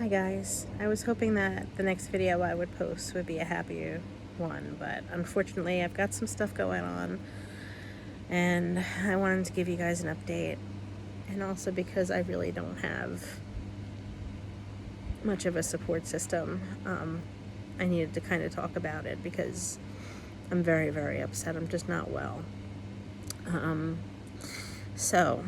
Hi guys. I was hoping that the next video I would post would be a happier one, but unfortunately I've got some stuff going on and I wanted to give you guys an update, and also because I really don't have much of a support system. I needed to kind of talk about it because I'm very, very upset. I'm just not well. So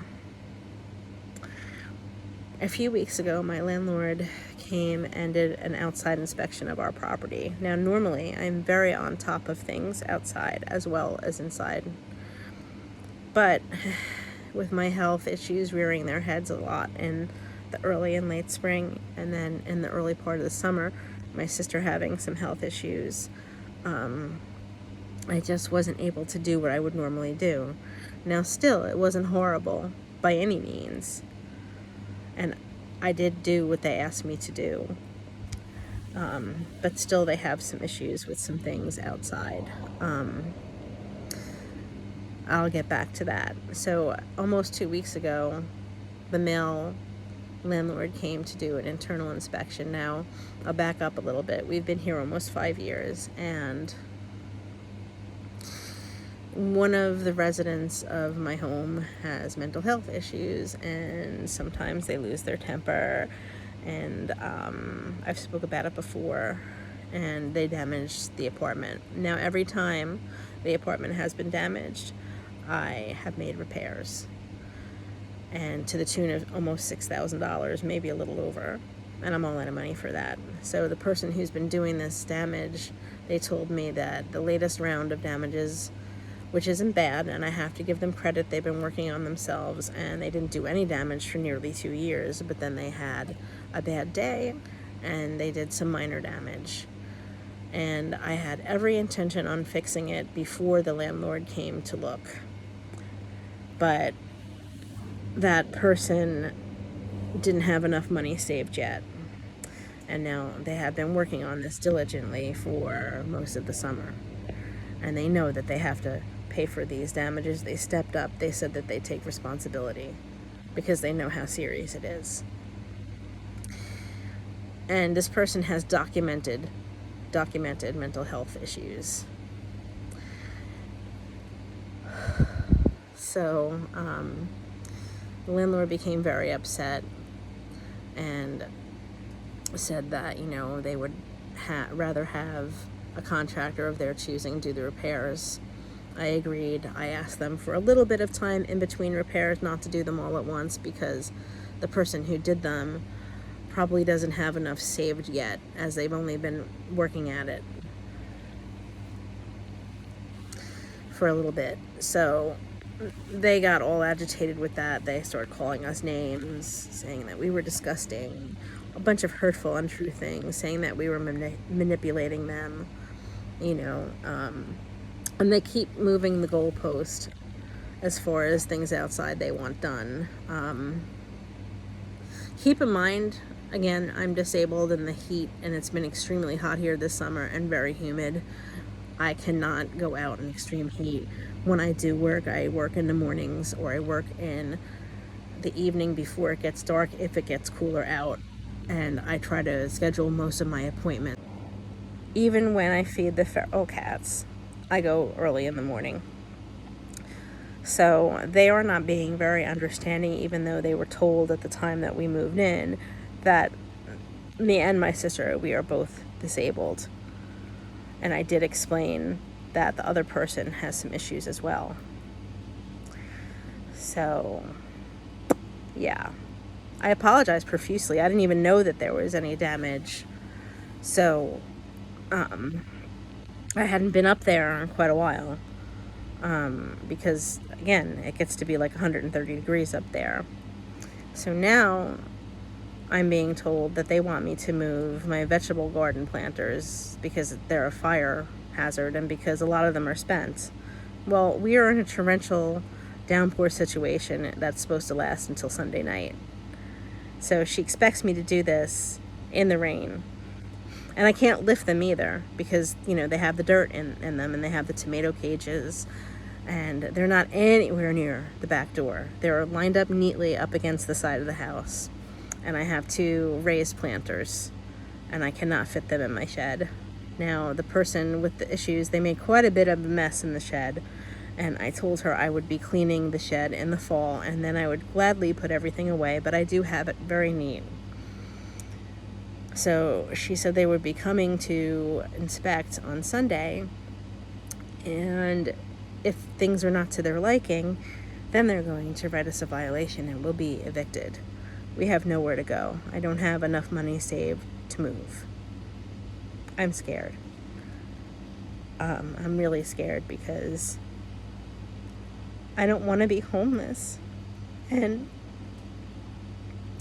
a few weeks ago, my landlord came and did an outside inspection of our property. Now, normally, I'm very on top of things outside as well as inside. But with my health issues rearing their heads a lot in the early and late spring, and then in the early part of the summer, my sister having some health issues, I just wasn't able to do what I would normally do. Now, still, it wasn't horrible by any means. And I did do what they asked me to do. But still they have some issues with some things outside. I'll get back to that. So almost 2 weeks ago, the male landlord came to do an internal inspection. Now, I'll back up a little bit. We've been here almost 5 years, and one of the residents of my home has mental health issues, and sometimes they lose their temper, and I've spoke about it before, and they damaged the apartment. Now, every time the apartment has been damaged, I have made repairs, and to the tune of almost $6,000, maybe a little over, and I'm all out of money for that. So the person who's been doing this damage, they told me that the latest round of damages, which isn't bad, and I have to give them credit, they've been working on themselves, and they didn't do any damage for nearly 2 years, but then they had a bad day, and they did some minor damage. And I had every intention on fixing it before the landlord came to look. But that person didn't have enough money saved yet. And now they have been working on this diligently for most of the summer. And they know that they have to pay for these damages. They stepped up. They said that they take responsibility because they know how serious it is. And this person has documented mental health issues. So the landlord became very upset and said that, they would rather have a contractor of their choosing do the repairs. I agreed. I asked them for a little bit of time in between repairs, not to do them all at once, because the person who did them probably doesn't have enough saved yet, as they've only been working at it for a little bit. So they got all agitated with that. They started calling us names, saying that we were disgusting, a bunch of hurtful, untrue things, saying that we were manipulating them, and they keep moving the goalpost as far as things outside they want done. Keep in mind, again, I'm disabled in the heat, and it's been extremely hot here this summer and very humid. I cannot go out in extreme heat. When I do work, I work in the mornings, or I work in the evening before it gets dark if it gets cooler out, and I try to schedule most of my appointments. Even when I feed the feral cats, I go early in the morning. So they are not being very understanding, even though they were told at the time that we moved in that me and my sister, we are both disabled. And I did explain that the other person has some issues as well. So, yeah. I apologize profusely. I didn't even know that there was any damage. So, I hadn't been up there in quite a while. Because, again, it gets to be like 130 degrees up there. So now I'm being told that they want me to move my vegetable garden planters because they're a fire hazard and because a lot of them are spent. Well, we are in a torrential downpour situation that's supposed to last until Sunday night. So she expects me to do this in the rain. And I can't lift them either because, they have the dirt in them, and they have the tomato cages, and they're not anywhere near the back door. They're lined up neatly up against the side of the house. and I have 2 raised planters, and I cannot fit them in my shed. Now, the person with the issues, they made quite a bit of a mess in the shed, and I told her I would be cleaning the shed in the fall, and then I would gladly put everything away, but I do have it very neat. So she said they would be coming to inspect on Sunday, and if things are not to their liking, then they're going to write us a violation and we'll be evicted. We have nowhere to go. I don't have enough money saved to move. I'm scared. I'm really scared because I don't want to be homeless, and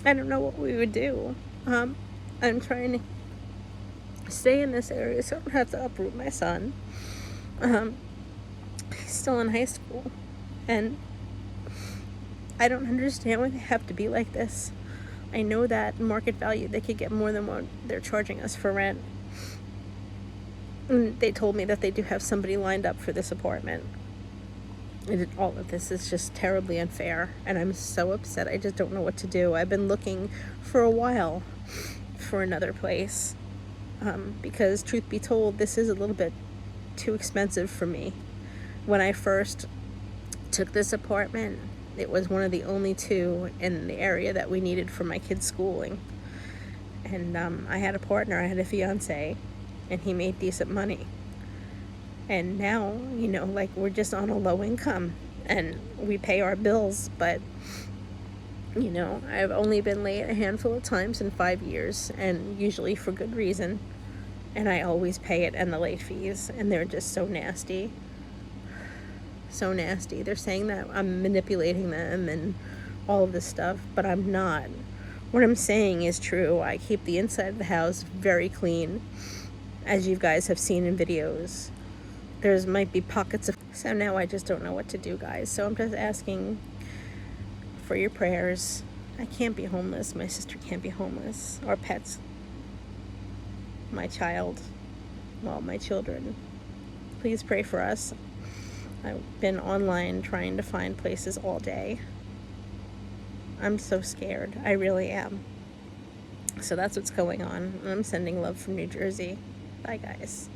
I don't know what we would do. I'm trying to stay in this area so I don't have to uproot my son. He's still in high school, and I don't understand why they have to be like this. I know that market value, they could get more than what they're charging us for rent. And they told me that they do have somebody lined up for this apartment. And all of this is just terribly unfair, and I'm so upset. I just don't know what to do. I've been looking for a while for another place, because truth be told, this is a little bit too expensive for me. When I first took this apartment, it was one of the only 2 in the area that we needed for my kids' schooling. And I had a partner, I had a fiance, and he made decent money. And now, like, we're just on a low income and we pay our bills, but I've only been late a handful of times in 5 years, and usually for good reason, and I always pay it and the late fees, and they're just so nasty. So nasty. They're saying that I'm manipulating them and all of this stuff, but I'm not. What I'm saying is true. I keep the inside of the house very clean, as you guys have seen in videos. There's might be pockets of... So now I just don't know what to do, guys. So I'm just asking for your prayers. I can't be homeless. My sister can't be homeless. Our pets. My child. Well, my children. Please pray for us. I've been online trying to find places all day. I'm so scared. I really am. So that's what's going on. I'm sending love from New Jersey. Bye, guys.